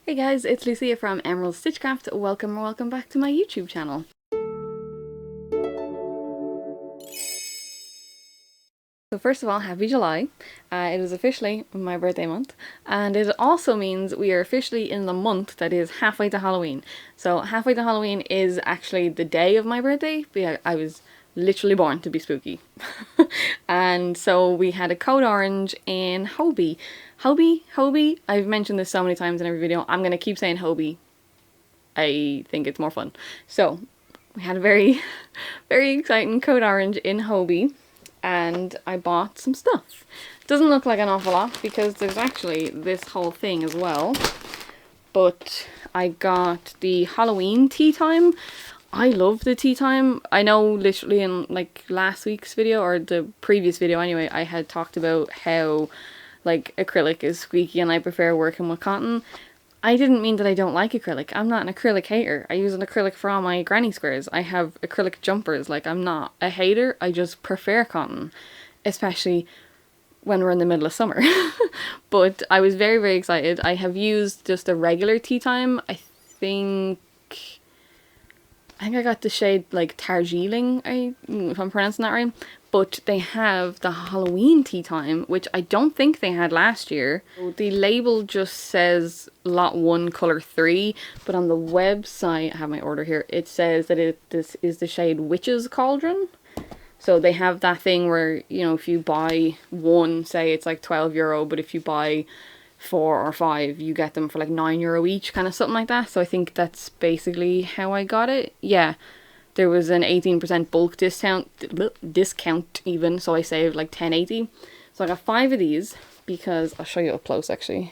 Hey guys, it's Lucia from emeraldstitchcraft. Welcome or welcome back to my YouTube channel. So first of all, happy July. It is officially my birthday month, and it also means we are officially in the month that is halfway to Halloween. So halfway to Halloween is actually the day of my birthday, but I was literally born to be spooky. And so we had a code orange in Hobie. Hobie. I've mentioned this so many times in every video. I'm gonna keep saying Hobie. I think it's more fun. So we had a very, very exciting code orange in Hobie, and I bought some stuff. Doesn't look like an awful lot because there's actually this whole thing as well. But I got the Halloween tea time. I love the tea time. I know literally in like last week's video, or the previous video anyway, I had talked about how like acrylic is squeaky and I prefer working with cotton. I didn't mean that I don't like acrylic. I'm not an acrylic hater. I use an acrylic for all my granny squares. I have acrylic jumpers. Like, I'm not a hater. I just prefer cotton, especially when we're in the middle of summer. But I was very, very excited. I have used just a regular tea time. I think I got the shade like Darjeeling, if I'm pronouncing that right. But they have the Halloween tea time, which I don't think they had last year. The label just says lot 1 color 3, but on the website, I have my order here, it says that this is the shade Witch's Cauldron. So they have that thing where, you know, if you buy one, say it's like €12, but if you buy 4 or 5, you get them for like €9 each, kind of something like that. So I think that's basically how I got it. Yeah, there was an 18% bulk discount even, so I saved like $10.80. So I got 5 of these because I'll show you up close actually.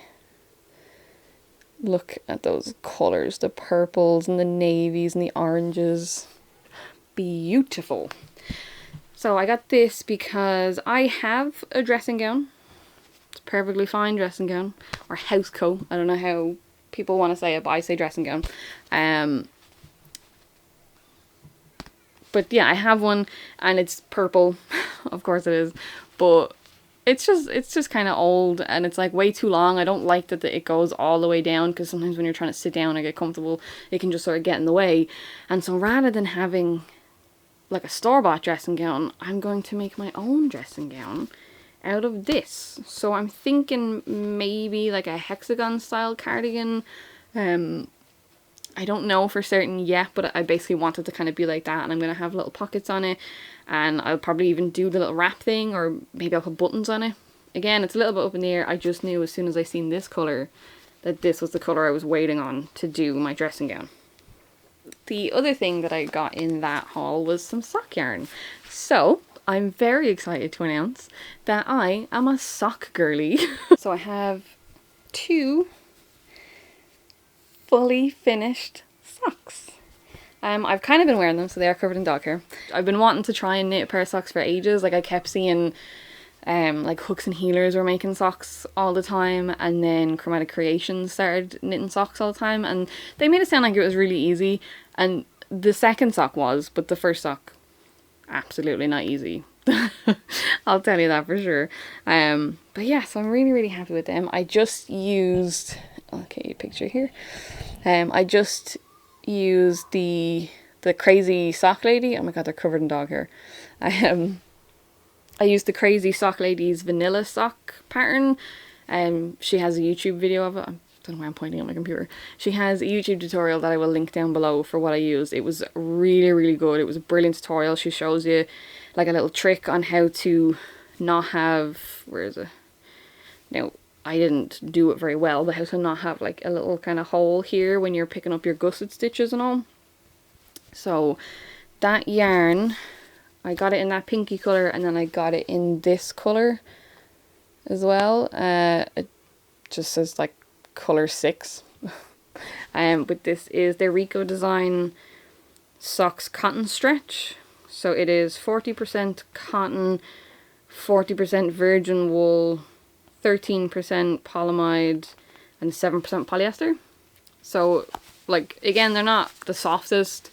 Look at those colors, the purples and the navies and the oranges. Beautiful. So I got this because I have a dressing gown. It's a perfectly fine dressing gown, or house coat. I don't know how people want to say it, but I say dressing gown. But yeah, I have one and it's purple. Of course it is, but it's just kind of old and it's like way too long. I don't like that it goes all the way down, because sometimes when you're trying to sit down or get comfortable, it can just sort of get in the way. And so rather than having like a store-bought dressing gown, I'm going to make my own dressing gown out of this. So I'm thinking maybe like a hexagon style cardigan. I don't know for certain yet, but I basically wanted to kind of be like that, and I'm going to have little pockets on it, and I'll probably even do the little wrap thing, or maybe I'll put buttons on it. Again, it's a little bit up in the air. I just knew as soon as I seen this colour that this was the colour I was waiting on to do my dressing gown. The other thing that I got in that haul was some sock yarn. So I'm very excited to announce that I am a sock girly. So I have 2 fully finished socks. I've kind of been wearing them, so they are covered in dog hair. I've been wanting to try and knit a pair of socks for ages. Like, I kept seeing like Hooks and Healers were making socks all the time, and then Chromatic Creations started knitting socks all the time, and they made it sound like it was really easy, and the second sock was, but the first sock, absolutely not easy. I'll tell you that for sure. But yeah, so I'm really, really happy with them. I just used, okay, picture here. I just used the Crazy Sock Lady. Oh my god, they're covered in dog hair. I used the Crazy Sock Lady's vanilla sock pattern. She has a YouTube video of it. I don't know why I'm pointing at my computer. She has a YouTube tutorial that I will link down below for what I used. It was really, really good. It was a brilliant tutorial. She shows you like a little trick on how to not have, where is it? Now, I didn't do it very well, but how to not have like a little kind of hole here when you're picking up your gusset stitches and all. So that yarn, I got it in that pinky colour, and then I got it in this colour as well. It just says like colour 6. But this is the Rico Design Socks Cotton Stretch. So it is 40% cotton, 40% virgin wool, 13% polyamide, and 7% polyester. So, like, again, they're not the softest,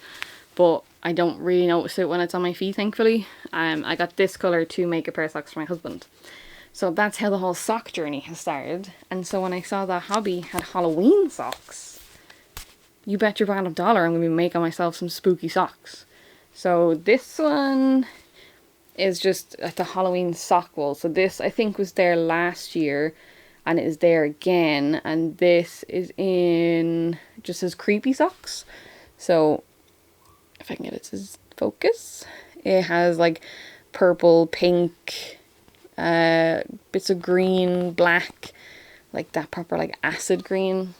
but I don't really notice it when it's on my feet, thankfully. I got this colour to make a pair of socks for my husband. So that's how the whole sock journey has started. And so when I saw that hobby had Halloween socks, you bet your bottom dollar I'm going to be making myself some spooky socks. So this one is just the Halloween sock wool. So this I think was there last year and it is there again. And this is in just as creepy socks. So if I can get it to focus, it has like purple, pink, bits of green, black, like that proper like acid green.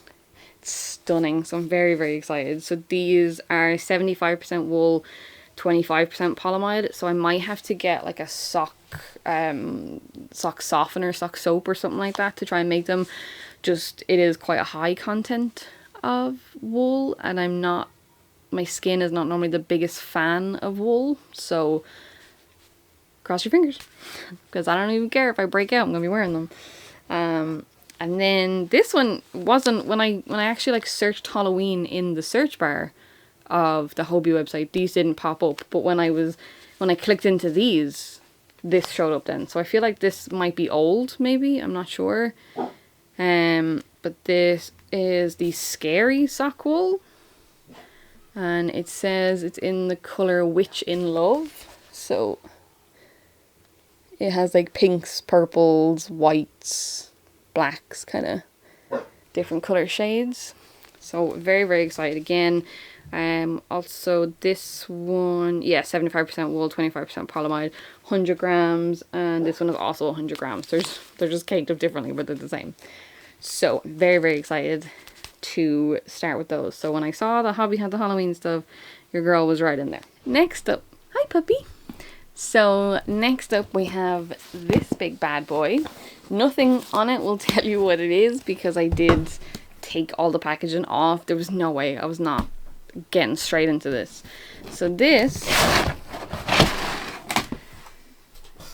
It's stunning. So I'm very, very excited. So these are 75% wool, 25% polyamide. So I might have to get like a sock softener, sock soap or something like that to try and make them. Just, it is quite a high content of wool, and my skin is not normally the biggest fan of wool, so cross your fingers, because I don't even care if I break out, I'm gonna be wearing them. And then this one wasn't, when I actually like searched Halloween in the search bar of the Hobie website, these didn't pop up, but when I clicked into these, this showed up then. So I feel like this might be old, maybe, I'm not sure. But this is the Scary sock wool, and it says it's in the color Witch in Love. So it has like pinks, purples, whites, blacks, kind of different color shades. So very, very excited again. Also this one, yeah, 75% wool, 25% polyamide, 100 grams, and this one is also 100 grams. They're just caked up differently, but they're the same. So very, very excited to start with those. So when I saw the hobby had the Halloween stuff, your girl was right in there. Next up, hi puppy. So next up we have this big bad boy. Nothing on it will tell you what it is because I did take all the packaging off. There was no way, I was not getting straight into this. So this,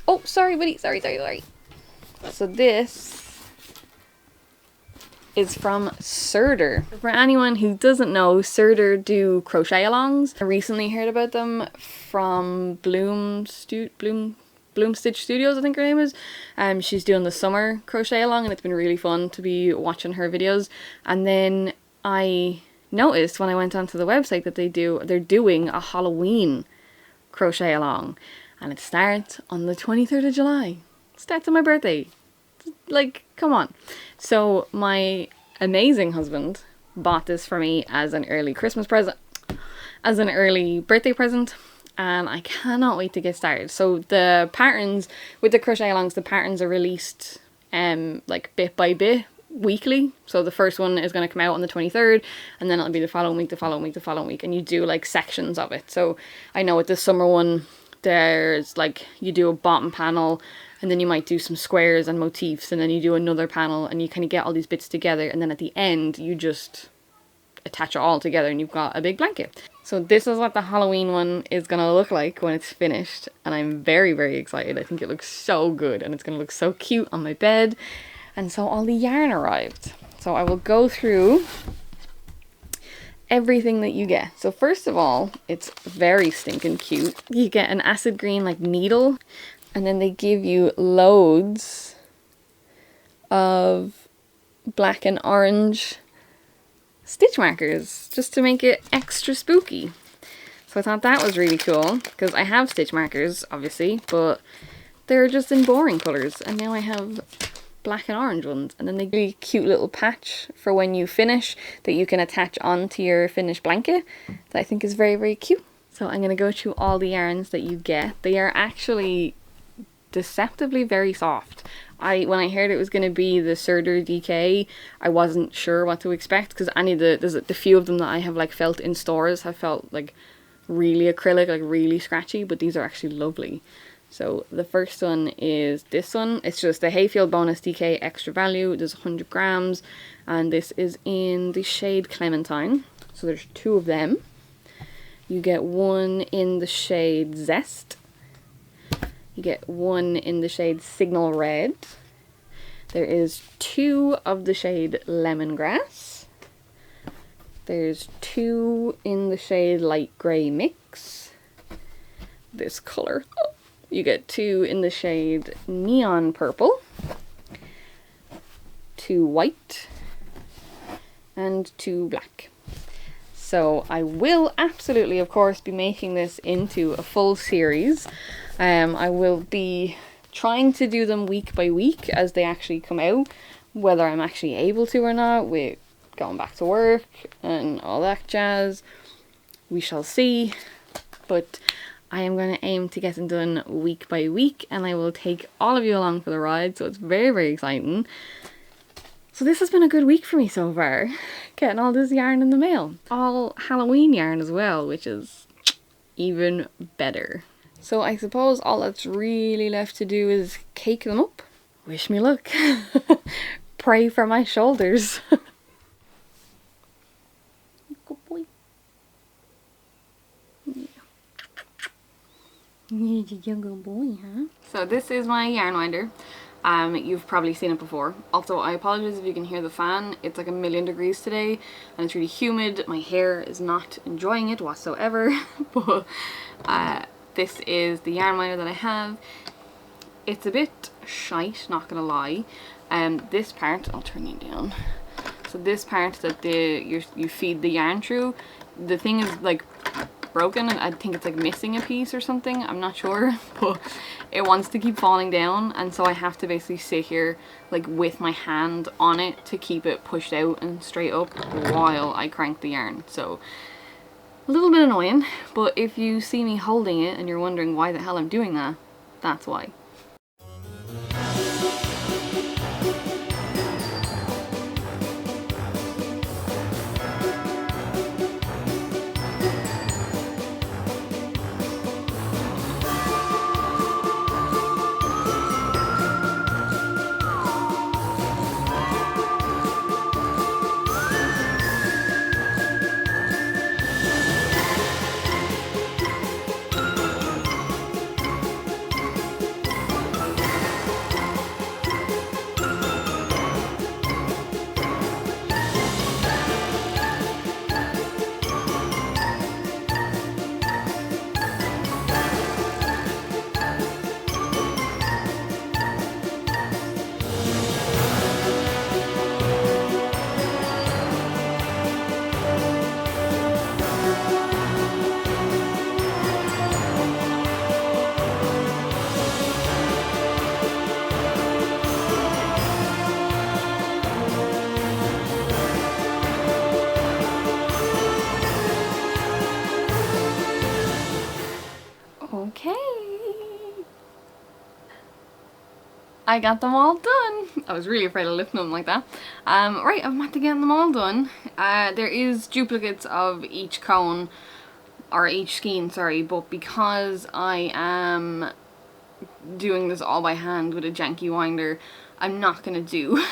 oh sorry buddy, sorry. So this is from Sirdar. For anyone who doesn't know, Sirdar do crochet alongs. I recently heard about them from Bloom Stitch Studios, I think her name is. She's doing the summer crochet along and it's been really fun to be watching her videos. And then I noticed when I went onto the website that they're doing a Halloween crochet along, and it starts on the 23rd of July. It starts on my birthday. Like, come on. So my amazing husband bought this for me as an early Christmas present, as an early birthday present, and I cannot wait to get started. So the patterns with the crochet alongs, the patterns are released like bit by bit weekly. So the first one is going to come out on the 23rd, and then it'll be the following week, and you do like sections of it. So I know with the summer one, there's like, you do a bottom panel, and then you might do some squares and motifs, and then you do another panel, and you kind of get all these bits together, and then at the end you just attach it all together and you've got a big blanket. So this is what the Halloween one is gonna look like when it's finished, and I'm very, very excited. I think it looks so good, and it's gonna look so cute on my bed. And so all the yarn arrived. So I will go through everything that you get. So first of all, it's very stinking cute. You get an acid green like needle, and then they give you loads of black and orange stitch markers just to make it extra spooky. So I thought that was really cool because I have stitch markers obviously, but they're just in boring colors, and now I have black and orange ones. And then they give you a cute little patch for when you finish that you can attach onto your finished blanket that I think is very, very cute. So I'm going to go through all the yarns that you get. They are actually deceptively very soft. When I heard it was going to be the Sirdar DK, I wasn't sure what to expect because the few of them that I have like felt in stores have felt like really acrylic, like really scratchy, but these are actually lovely. So the first one is this one. It's just the Hayfield Bonus DK Extra Value. There's 100 grams, and this is in the shade Clementine. So there's two of them. You get one in the shade Zest. You get one in the shade Signal Red. There is two of the shade Lemongrass. There's two in the shade Light Grey Mix. This color. You get two in the shade Neon Purple. 2 white, and 2 black. So I will absolutely, of course, be making this into a full series. I will be trying to do them week by week as they actually come out, whether I'm actually able to or not, with going back to work and all that jazz. We shall see, but I am going to aim to get them done week by week, and I will take all of you along for the ride, so it's very, very exciting. So this has been a good week for me so far, getting all this yarn in the mail. All Halloween yarn as well, which is even better. So I suppose all that's really left to do is cake them up. Wish me luck. Pray for my shoulders. Good boy. Yeah. You're a younger boy, huh? So this is my yarn winder. You've probably seen it before. Also, I apologize if you can hear the fan. It's like 1,000,000 degrees today and it's really humid. My hair is not enjoying it whatsoever. But this is the yarn winder that I have. It's a bit shite, not gonna lie. This part, I'll turn you down. So this part that you feed the yarn through, the thing is like broken, and I think it's like missing a piece or something, I'm not sure, but it wants to keep falling down, and so I have to basically sit here like with my hand on it to keep it pushed out and straight up while I crank the yarn. So a little bit annoying, but if you see me holding it and you're wondering why the hell I'm doing that, that's why. Okay, I got them all done. I was really afraid of lifting them like that. Right, I'm about to get them all done. There is duplicates of each cone, or each skein, sorry, but because I am doing this all by hand with a janky winder, I'm not gonna do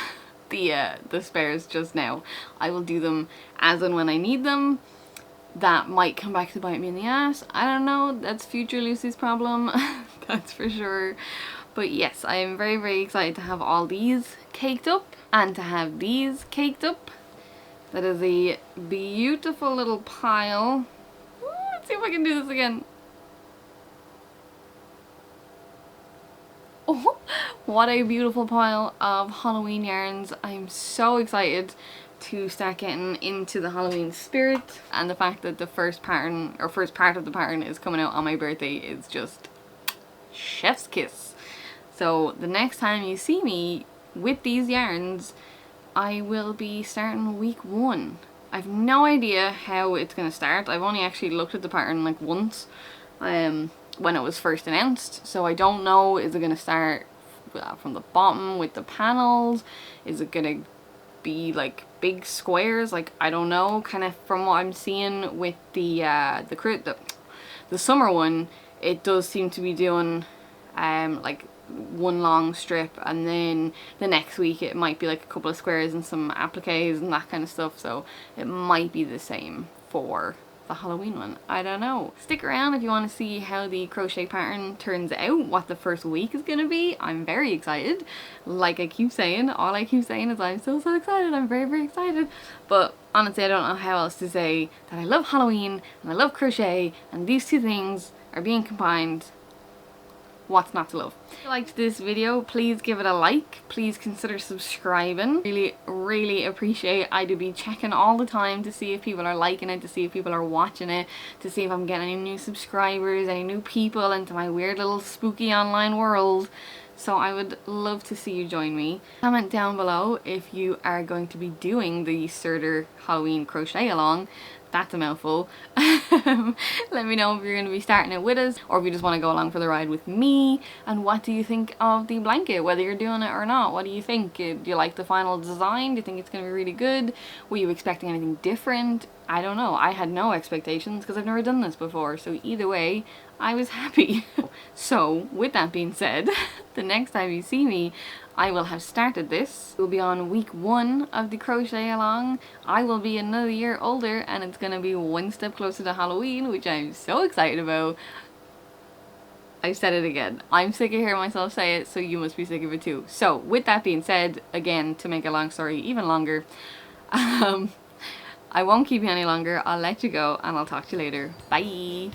the spares just now. I will do them as and when I need them. That might come back to bite me in the ass. I don't know. That's future Lucy's problem. That's for sure. But yes, I am very, very excited to have all these caked up and to have these caked up. That is a beautiful little pile. Ooh, let's see if I can do this again. Oh, what a beautiful pile of Halloween yarns. I'm so excited to start getting into the Halloween spirit, and the fact that the first pattern, or first part of the pattern, is coming out on my birthday is just chef's kiss. So the next time you see me with these yarns, I will be starting week 1. I've no idea how it's going to start. I've only actually looked at the pattern like once when it was first announced, so I don't know, is it going to start from the bottom with the panels? Is it going to be like big squares? Like, I don't know. Kind of from what I'm seeing with the summer one, it does seem to be doing like one long strip, and then the next week it might be like a couple of squares and some appliques and that kind of stuff, so it might be the same for the Halloween one. I don't know. Stick around if you want to see how the crochet pattern turns out, what the first week is going to be. I'm very excited. Like I keep saying, all I keep saying is I'm so excited. I'm very, very excited. But honestly, I don't know how else to say that I love Halloween and I love crochet, and these two things are being combined what's not to love. If you liked this video, please give it a like. Please consider subscribing. Really appreciate. I do be checking all the time to see if people are liking it, to see if people are watching it, to see if I'm getting any new subscribers, any new people into my weird little spooky online world. So I would love to see you join me. Comment down below if you are going to be doing the Sirdar Halloween crochet along. That's a mouthful. Let me know if you're going to be starting it with us, or if you just want to go along for the ride with me. And what do you think of the blanket, whether you're doing it or not? What do you think? Do you like the final design? Do you think it's going to be really good? Were you expecting anything different? I don't know. I had no expectations because I've never done this before, so either way I was happy. So with that being said, the next time you see me I will have started this. We'll be on week 1 of the crochet along. I will be another year older and it's gonna be one step closer to Halloween, which I'm so excited about. I said it again. I'm sick of hearing myself say it, so you must be sick of it too. So with that being said, again, to make a long story even longer, I won't keep you any longer. I'll let you go and I'll talk to you later. Bye!